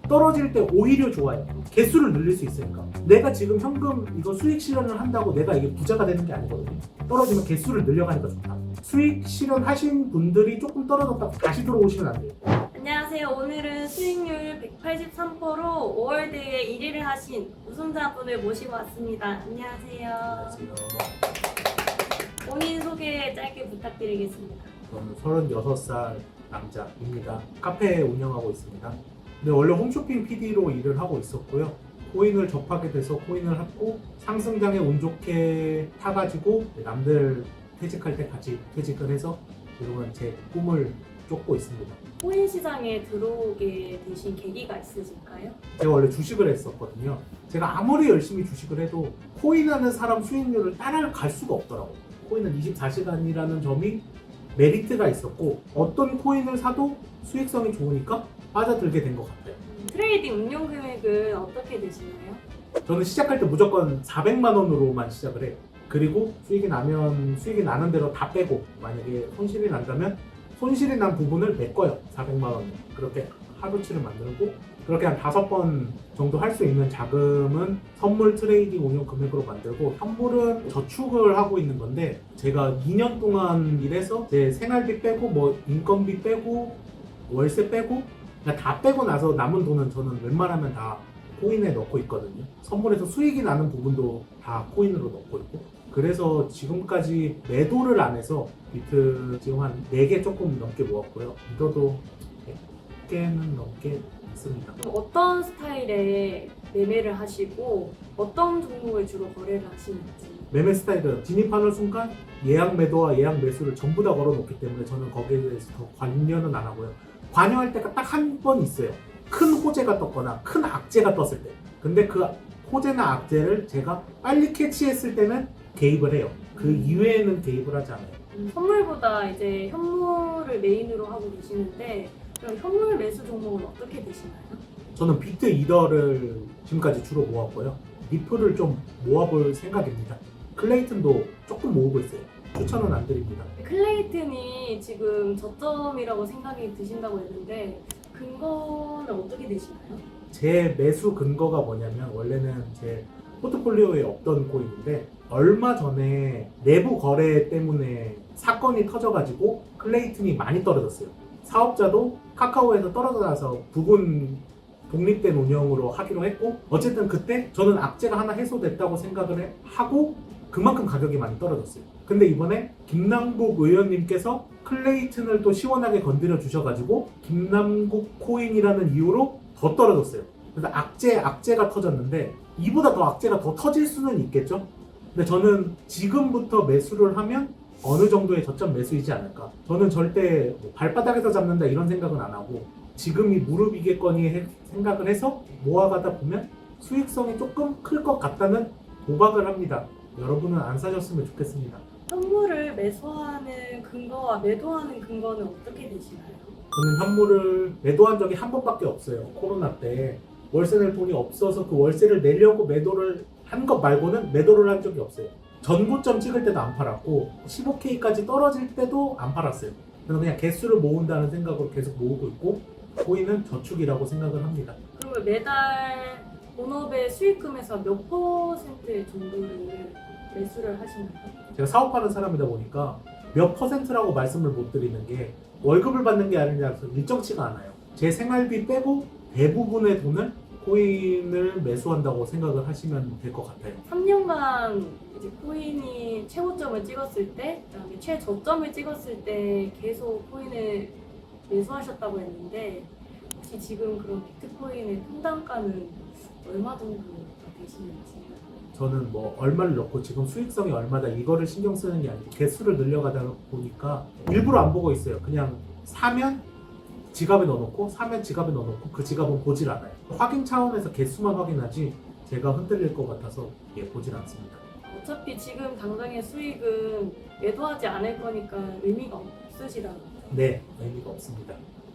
떨어질 때 오히려 좋아요. 개수를 늘릴 수 있으니까. 내가 지금 현금 이거 수익 실현을 한다고 내가 이게 부자가 되는 게 아니거든요. 떨어지면 개수를 늘려가니까 좋다. 수익 실현하신 분들이 조금 떨어졌다 다시 들어오시면 안 돼요. 안녕하세요. 오늘은 수익률 183%로 5월대에 1위를 하신 우승자분을 모시고 왔습니다. 안녕하세요. 본인 소개 짧게 부탁드리겠습니다. 저는 36살 남자입니다. 카페 운영하고 있습니다. 근데 원래 홈쇼핑 PD로 일을 하고 있었고요. 코인을 접하게 돼서 코인을 하고 상승장에 운 좋게 타가지고 남들 퇴직할 때 같이 퇴직을 해서 지금은 제 꿈을 쫓고 있습니다. 코인 시장에 들어오게 되신 계기가 있으실까요? 제가 원래 주식을 했었거든요. 제가 아무리 열심히 주식을 해도 코인하는 사람 수익률을 따라갈 수가 없더라고요. 코인은 24시간이라는 점이 메리트가 있었고 어떤 코인을 사도 수익성이 좋으니까 빠져들게 된 것 같아요. 트레이딩 운용 금액은 어떻게 되시나요? 저는 시작할 때 무조건 400만 원으로만 시작을 해요. 그리고 수익이 나는 대로 다 빼고 만약에 손실이 난다면 손실이 난 부분을 메꿔요. 400만 원. 그렇게 하루치를 만들고 그렇게 한 5번 정도 할 수 있는 자금은 선물 트레이딩 운용 금액으로 만들고 현물은 저축을 하고 있는 건데 제가 2년 동안 일해서 제 생활비 빼고 뭐 인건비 빼고 월세 빼고 그냥 다 빼고 나서 남은 돈은 저는 웬만하면 다 코인에 넣고 있거든요. 선물에서 수익이 나는 부분도 다 코인으로 넣고 있고 그래서 지금까지 매도를 안 해서 비트 지금 한 4개 조금 넘게 모았고요. 이더도 100개는 넘게 있습니다. 그럼 어떤 스타일의 매매를 하시고 어떤 종목을 주로 거래를 하시는지? 매매 스타일은 진입하는 순간 예약 매도와 예약 매수를 전부 다 걸어놓기 때문에 저는 거기에 대해서 더 관여는 안 하고요. 관여할 때가 딱 한 번 있어요. 큰 호재가 떴거나 큰 악재가 떴을 때. 근데 그 호재나 악재를 제가 빨리 캐치했을 때는 개입을 해요. 그 이외에는 개입을 하지 않아요. 선물보다 이제 현물을 메인으로 하고 계시는데 그럼 현물 매수 종목은 어떻게 되시나요? 저는 비트 이더를 지금까지 주로 모았고요. 리플을 좀 모아볼 생각입니다. 클레이튼도 조금 모으고 있어요. 추천은 안 드립니다. 클레이튼이 지금 저점이라고 생각이 드신다고 했는데 근거는 어떻게 되시나요? 제 매수 근거가 뭐냐면 원래는 제 포트폴리오에 없던 코인인데 얼마 전에 내부 거래 때문에 사건이 터져가지고 클레이튼이 많이 떨어졌어요. 사업자도 카카오에서 떨어져 나서 부분 독립된 운영으로 하기로 했고 어쨌든 그때 저는 악재가 하나 해소됐다고 생각을 하고 그만큼 가격이 많이 떨어졌어요. 근데 이번에 김남국 의원님께서 클레이튼을 또 시원하게 건드려 주셔가지고 김남국 코인이라는 이유로 더 떨어졌어요. 그래서 악재가 터졌는데 이보다 더 악재가 더 터질 수는 있겠죠. 근데 저는 지금부터 매수를 하면 어느 정도의 저점 매수이지 않을까. 저는 절대 뭐 발바닥에서 잡는다 이런 생각은 안 하고 지금이 무릎이겠거니 생각을 해서 모아가다 보면 수익성이 조금 클 것 같다는 도박을 합니다. 여러분은 안 사셨으면 좋겠습니다. 현물을 매수하는 근거와 매도하는 근거는 어떻게 되시나요? 저는 현물을 매도한 적이 한 번밖에 없어요. 코로나 때 월세 낼 돈이 없어서 그 월세를 내려고 매도를 한 것 말고는 매도를 한 적이 없어요. 전고점 찍을 때도 안 팔았고 15K까지 떨어질 때도 안 팔았어요. 저는 그냥 개수를 모은다는 생각으로 계속 모으고 있고 코인은 저축이라고 생각을 합니다. 그러면 매달 본업의 수익금에서 몇 퍼센트 정도를 매수를 하시나요? 제가 사업하는 사람이다 보니까 몇 퍼센트라고 말씀을 못 드리는 게 월급을 받는 게 아니라 일정치가 않아요. 제 생활비 빼고 대부분의 돈을 코인을 매수한다고 생각을 하시면 될 것 같아요. 3년간 이제 코인이 최고점을 찍었을 때, 그다음에 최저점을 찍었을 때 계속 코인을 매수하셨다고 했는데 혹시 지금 그런 비트코인의 평단가는 얼마 정도 되시는지? 저는 뭐 얼마를 넣고 지금 수익성이 얼마다 이거를 신경 쓰는 게 아니고 개수를 늘려가다 보니까 일부러 안 보고 있어요. 그냥 사면 지갑에 넣어놓고 사면 지갑에 넣어놓고 그 지갑은 보질 않아요. 확인 차원에서 개수만 확인하지 제가 흔들릴 것 같아서 보질 않습니다. 어차피 지금 당장의 수익은 매도하지 않을 거니까 의미가 없으시다는 거죠? 네, 의미가 없습니다.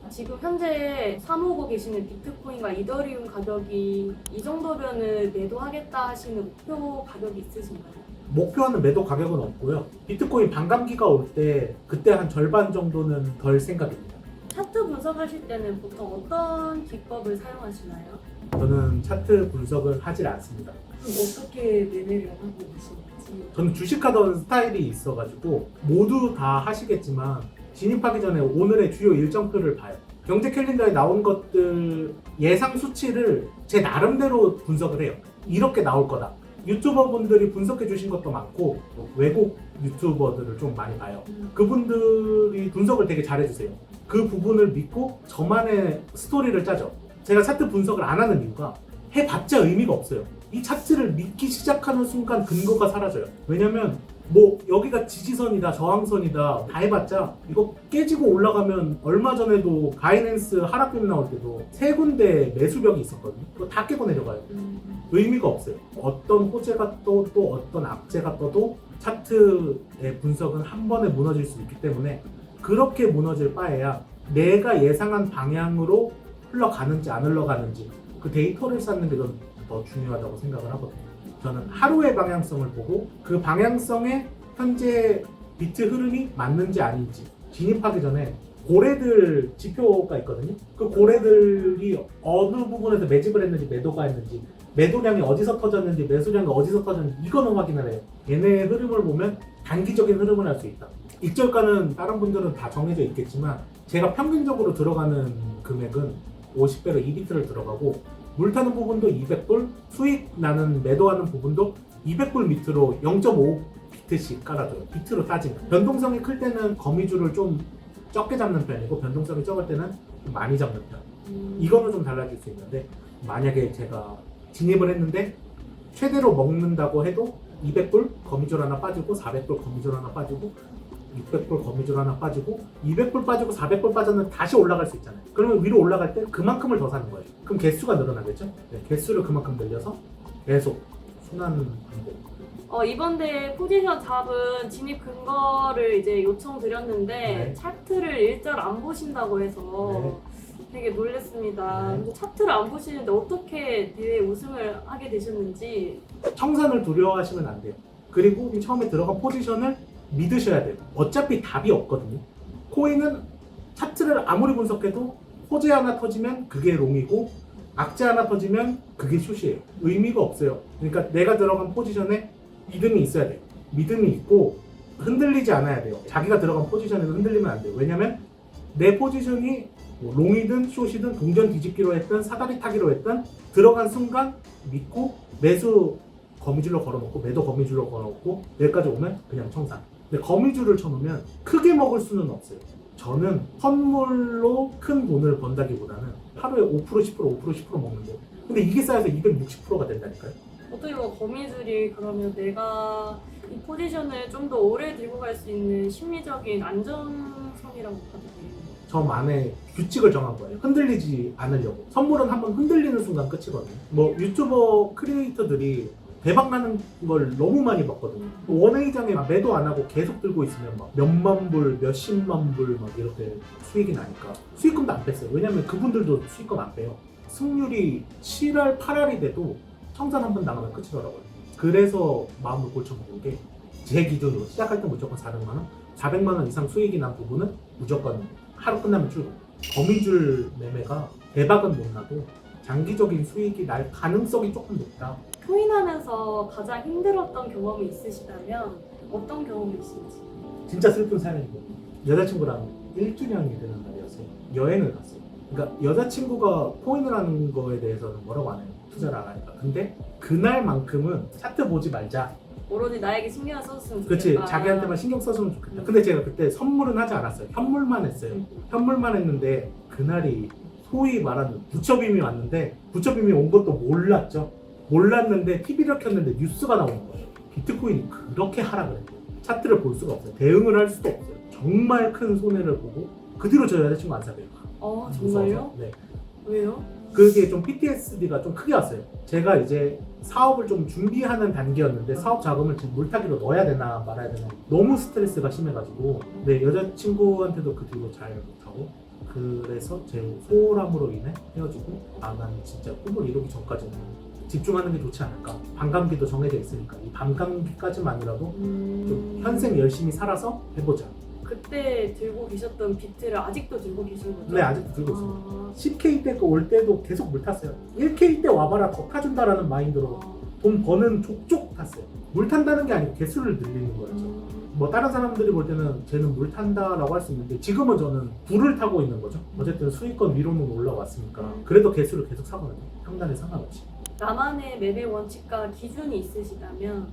지금 현재 사모으고 계시는 비트코인과 이더리움 가격이 이 정도면은 매도하겠다 하시는 목표 가격이 있으신가요? 목표하는 매도 가격은 없고요. 비트코인 반감기가 올 때 그때 한 절반 정도는 덜 생각입니다. 차트 분석하실 때는 보통 어떤 기법을 사용하시나요? 저는 차트 분석을 하질 않습니다. 그럼 어떻게 매매를 하고 계시는지? 저는 주식하던 스타일이 있어가지고 모두 다 하시겠지만 진입하기 전에 오늘의 주요 일정표를 봐요. 경제 캘린더에 나온 것들 예상 수치를 제 나름대로 분석을 해요. 이렇게 나올 거다. 유튜버 분들이 분석해 주신 것도 많고 외국 유튜버들을 좀 많이 봐요. 그분들이 분석을 되게 잘해주세요. 그 부분을 믿고 저만의 스토리를 짜죠. 제가 차트 분석을 안 하는 이유가 해봤자 의미가 없어요. 이 차트를 믿기 시작하는 순간 근거가 사라져요. 왜냐면 뭐 여기가 지지선이다 저항선이다 다 해봤자 이거 깨지고 올라가면 얼마 전에도 가이낸스 하락빔 나올 때도 세 군데 매수벽이 있었거든요. 그거 다 깨고 내려가요. 의미가 없어요. 어떤 호재가 또 어떤 악재가 떠도 차트의 분석은 한 번에 무너질 수 있기 때문에 그렇게 무너질 바에야 내가 예상한 방향으로 흘러가는지 안 흘러가는지 그 데이터를 쌓는 게 더 중요하다고 생각을 하거든요. 저는 하루의 방향성을 보고 그 방향성에 현재 비트 흐름이 맞는지 아닌지 진입하기 전에 고래들 지표가 있거든요. 그 고래들이 어느 부분에서 매집을 했는지 매도가 했는지 매도량이 어디서 터졌는지 매수량이 어디서 터졌는지 이거는 확인을 해요. 얘네의 흐름을 보면 단기적인 흐름을 알 수 있다. 익절가는 다른 분들은 다 정해져 있겠지만 제가 평균적으로 들어가는 금액은 50배로 2비트를 들어가고 물 타는 부분도 200불, 수익 나는 매도하는 부분도 200불 밑으로 0.5비트씩 깔아줘요. 비트로 따지면. 변동성이 클 때는 거미줄을 좀 적게 잡는 편이고 변동성이 적을 때는 좀 많이 잡는 편. 이거는 좀 달라질 수 있는데 만약에 제가 진입을 했는데 최대로 먹는다고 해도 200불 거미줄 하나 빠지고 400불 거미줄 하나 빠지고 600불 거미줄 하나 빠지고 200불 빠지고 400불 빠졌는데 다시 올라갈 수 있잖아요. 그러면 위로 올라갈 때 그만큼을 더 사는 거예요. 그럼 개수가 늘어나겠죠? 네, 개수를 그만큼 늘려서 계속 순환 반복. 이번 대회 포지션 잡은 진입 근거를 이제 요청드렸는데 네. 차트를 일절 안 보신다고 해서 되게 놀랐습니다. 네. 근데 차트를 안 보시는데 어떻게 대회 우승을 하게 되셨는지. 청산을 두려워하시면 안 돼요. 그리고 처음에 들어간 포지션을 믿으셔야 돼요. 어차피 답이 없거든요. 코인은 차트를 아무리 분석해도 호재 하나 터지면 그게 롱이고 악재 하나 터지면 그게 숏이에요. 의미가 없어요. 그러니까 내가 들어간 포지션에 믿음이 있어야 돼요. 믿음이 있고 흔들리지 않아야 돼요. 자기가 들어간 포지션에는 흔들리면 안 돼요. 왜냐면 내 포지션이 뭐 롱이든 숏이든 동전 뒤집기로 했든 사다리 타기로 했든 들어간 순간 믿고 매수 거미줄로 걸어놓고 매도 거미줄로 걸어놓고 여기까지 오면 그냥 청산. 근데 거미줄을 쳐놓으면 크게 먹을 수는 없어요. 저는 선물로 큰 돈을 번다기보다는 하루에 5%, 10%, 5%, 10% 먹는데 근데 이게 쌓여서 260%가 된다니까요. 어떻게 보면 거미줄이 그러면 내가 이 포지션을 좀 더 오래 들고 갈 수 있는 심리적인 안정성이라고 봐도 돼요. 저만의 규칙을 정한 거예요. 흔들리지 않으려고. 선물은 한번 흔들리는 순간 끝이거든요. 뭐 유튜버 크리에이터들이 대박 나는 걸 너무 많이 봤거든요. 원웨이장에 매도 안 하고 계속 들고 있으면 막 몇만 불, 몇십만 불 막 이렇게 수익이 나니까 수익금도 안 뺐어요. 왜냐면 그분들도 수익금 안 빼요. 승률이 7할, 8할이 돼도 청산 한 번 나가면 끝이더라고요. 그래서 마음을 고쳐먹은 게 제 기준으로 시작할 때 무조건 400만 원, 400만 원 이상 수익이 난 부분은 무조건 하루 끝나면 출금. 거미줄 매매가 대박은 못 나도 장기적인 수익이 날 가능성이 조금 높다. 코인하면서 가장 힘들었던 경험이 있으시다면 어떤 경험이 있으신지. 진짜 슬픈 사연이고 여자친구랑 1주년이 되는 날이었어요. 여행을 갔어요. 그러니까 여자친구가 코인을 하는 거에 대해서는 뭐라고 안 해요. 투자를 안 하니까. 근데 그날만큼은 차트 보지 말자. 오로지 나에게 신경을 써줬으면 그렇지. 좋겠다. 자기한테만 신경 써주면 좋겠다. 근데 제가 그때 선물은 하지 않았어요. 현물만 했어요. 현물만 했는데 그날이 소위 말하는 부처빔이 왔는데 부처빔이 온 것도 몰랐죠. 몰랐는데 TV를 켰는데 뉴스가 나오는 거예요. 비트코인이 그렇게 하락을 했대요. 차트를 볼 수가 없어요. 대응을 할 수도 없어요. 정말 큰 손해를 보고 그 뒤로 저 여자친구 안 사귀어요. 정말요? 무서워서. 네. 왜요? 그게 좀 PTSD가 좀 크게 왔어요. 제가 이제 사업을 좀 준비하는 단계였는데 사업 자금을 지금 물타기로 넣어야 되나 말아야 되나 너무 스트레스가 심해가지고 네, 여자친구한테도 그 뒤로 잘 못하고 그래서 제 소홀함으로 인해 헤어지고 난 진짜 꿈을 이루기 전까지는 집중하는 게 좋지 않을까. 반감기도 정해져 있으니까 이 반감기까지만이라도 좀 현생 열심히 살아서 해보자. 그때 들고 계셨던 비트를 아직도 들고 계신 거죠? 네, 아직도 들고 있습니다. 아, 10K 때 올 때도 계속 물 탔어요. 1K 때 와봐라 더 타준다라는 마인드로 아, 돈 버는 족족 탔어요. 물 탄다는 게 아니고 개수를 늘리는 거였죠. 뭐 다른 사람들이 볼 때는 쟤는 물 탄다라고 할 수 있는데 지금은 저는 불을 타고 있는 거죠. 어쨌든 수익권 위로는 올라왔으니까 그래도 개수를 계속 사거든요. 평단에 상관없이. 나만의 매매 원칙과 기준이 있으시다면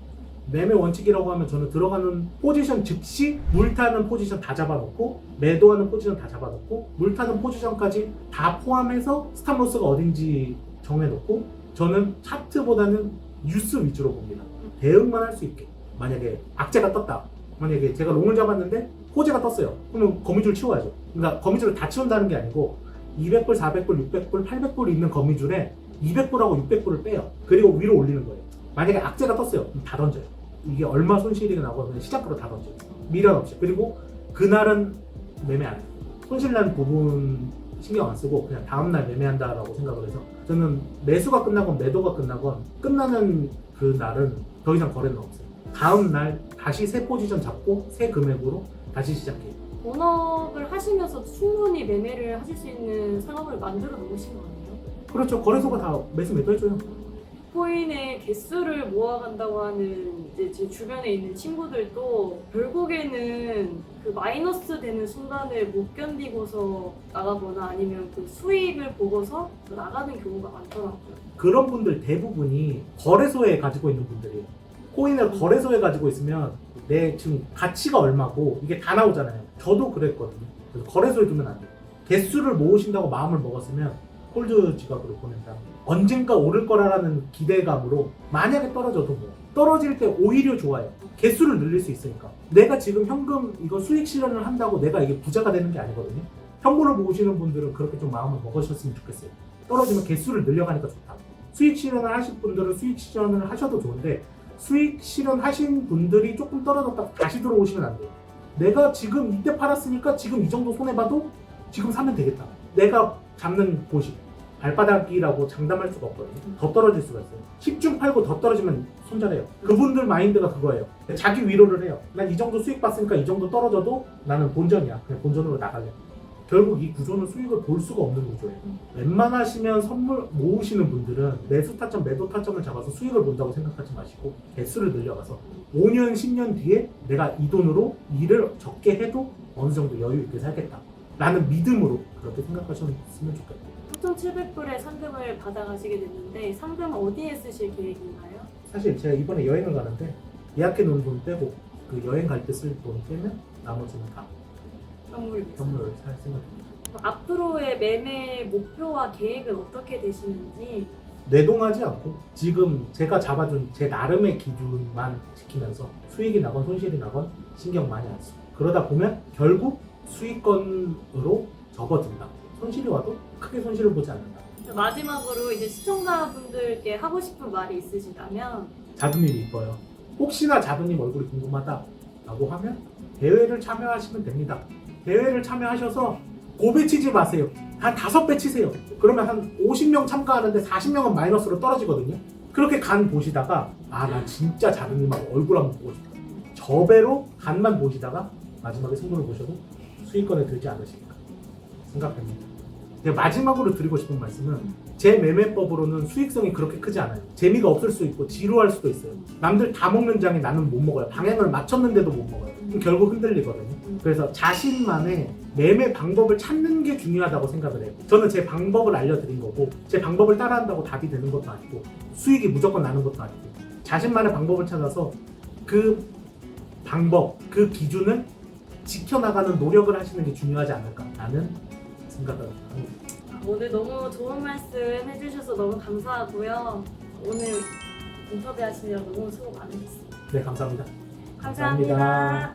매매 원칙이라고 하면 저는 들어가는 포지션 즉시 물 타는 포지션 다 잡아놓고 매도하는 포지션 다 잡아놓고 물 타는 포지션까지 다 포함해서 스탑로스가 어딘지 정해놓고 저는 차트보다는 뉴스 위주로 봅니다. 대응만 할 수 있게. 만약에 악재가 떴다. 만약에 제가 롱을 잡았는데 호재가 떴어요. 그러면 거미줄 치워야죠. 그러니까 거미줄을 다 치운다는 게 아니고 200불, 400불, 600불, 800불 있는 거미줄에 200불하고 600불을 빼요. 그리고 위로 올리는 거예요. 만약에 악재가 떴어요. 그럼 다 던져요. 이게 얼마 손실이 나거든요. 시작으로 다 던져요. 미련 없이. 그리고 그날은 매매 안 해요. 손실난 부분 신경 안 쓰고 그냥 다음날 매매한다라고 생각을 해서 저는 매수가 끝나건 매도가 끝나건 끝나는 그 날은 더 이상 거래는 없어요. 다음날 다시 새 포지션 잡고 새 금액으로 다시 시작해요. 본업을 하시면서 충분히 매매를 하실 수 있는 상황을 만들어 놓으신 거 아니에요? 그렇죠. 거래소가 다 매수 매도해줘요. 코인의 개수를 모아간다고 하는 이제 제 주변에 있는 친구들도 결국에는 그 마이너스 되는 순간을 못 견디고서 나가거나 아니면 그 수익을 보고서 나가는 경우가 많더라고요. 그런 분들 대부분이 거래소에 가지고 있는 분들이에요. 코인을 거래소에 가지고 있으면 내 지금 가치가 얼마고 이게 다 나오잖아요. 저도 그랬거든요. 그래서 거래소에 두면 안 돼요. 개수를 모으신다고 마음을 먹었으면 홀드 지갑으로 보낸다. 언젠가 오를 거라는 기대감으로 만약에 떨어져도 뭐 떨어질 때 오히려 좋아요. 개수를 늘릴 수 있으니까. 내가 지금 현금 이거 수익 실현을 한다고 내가 이게 부자가 되는 게 아니거든요. 현물을 모으시는 분들은 그렇게 좀 마음을 먹으셨으면 좋겠어요. 떨어지면 개수를 늘려가니까 좋다. 수익 실현을 하실 분들은 수익 실현을 하셔도 좋은데 수익 실현하신 분들이 조금 떨어졌다가 다시 들어오시면 안 돼요. 내가 지금 이때 팔았으니까 지금 이 정도 손해봐도 지금 사면 되겠다. 내가 잡는 곳이 발바닥이라고 장담할 수가 없거든요. 더 떨어질 수가 있어요. 10중 팔고 더 떨어지면 손절해요. 그분들 마인드가 그거예요. 자기 위로를 해요. 난 이 정도 수익 봤으니까 이 정도 떨어져도 나는 본전이야. 그냥 본전으로 나갈래. 결국 이 구조는 수익을 볼 수가 없는 구조예요. 웬만하시면 선물 모으시는 분들은 매수 타점, 매도 타점을 잡아서 수익을 본다고 생각하지 마시고 개수를 늘려가서 5년, 10년 뒤에 내가 이 돈으로 일을 적게 해도 어느 정도 여유 있게 살겠다. 라는 믿음으로 그렇게 생각하셨으면 좋겠다. 4,700불의 상금을 받아가시게 됐는데 상금 어디에 쓰실 계획인가요? 사실 제가 이번에 여행을 가는데 예약해 놓은 돈 빼고 그 여행 갈 때 쓸 돈 빼면 나머지는 다 선물 선물을 살 생각입니다. 앞으로의 매매 목표와 계획은 어떻게 되시는지 내동하지 않고 지금 제가 잡아준 제 나름의 기준만 지키면서 수익이 나건 손실이 나건 신경 많이 안 쓰고 그러다 보면 결국 수익권으로 접어든다. 손실이 와도 크게 손실을 보지 않는다. 마지막으로 이제 시청자분들께 하고 싶은 말이 있으시다면 자두님이 이뻐요. 혹시나 자두님 얼굴이 궁금하다라고 하면 대회를 참여하시면 됩니다. 대회를 참여하셔서 고배 치지 마세요. 한 5배 치세요. 그러면 한 50명 참가하는데 40명은 마이너스로 떨어지거든요. 그렇게 간 보시다가 아, 난 진짜 자두님하고 얼굴 한번 보고 싶다. 저 배로 간만 보시다가 마지막에 승부를 보셔도 수익권에 들지 않으실까 생각합니다. 제가 마지막으로 드리고 싶은 말씀은 제 매매법으로는 수익성이 그렇게 크지 않아요. 재미가 없을 수 있고 지루할 수도 있어요. 남들 다 먹는 장에 나는 못 먹어요. 방향을 맞췄는데도 못 먹어요. 그럼 결국 흔들리거든요. 그래서 자신만의 매매 방법을 찾는 게 중요하다고 생각을 해요. 저는 제 방법을 알려드린 거고 제 방법을 따라한다고 답이 되는 것도 아니고 수익이 무조건 나는 것도 아니고 자신만의 방법을 찾아서 그 방법, 그 기준을 지켜나가는 노력을 하시는 게 중요하지 않을까라는 생각을 합니다. 오늘 너무 좋은 말씀 해주셔서 너무 감사하고요. 오늘 인터뷰하시느라 너무 수고 많으셨습니다. 네, 감사합니다. 감사합니다.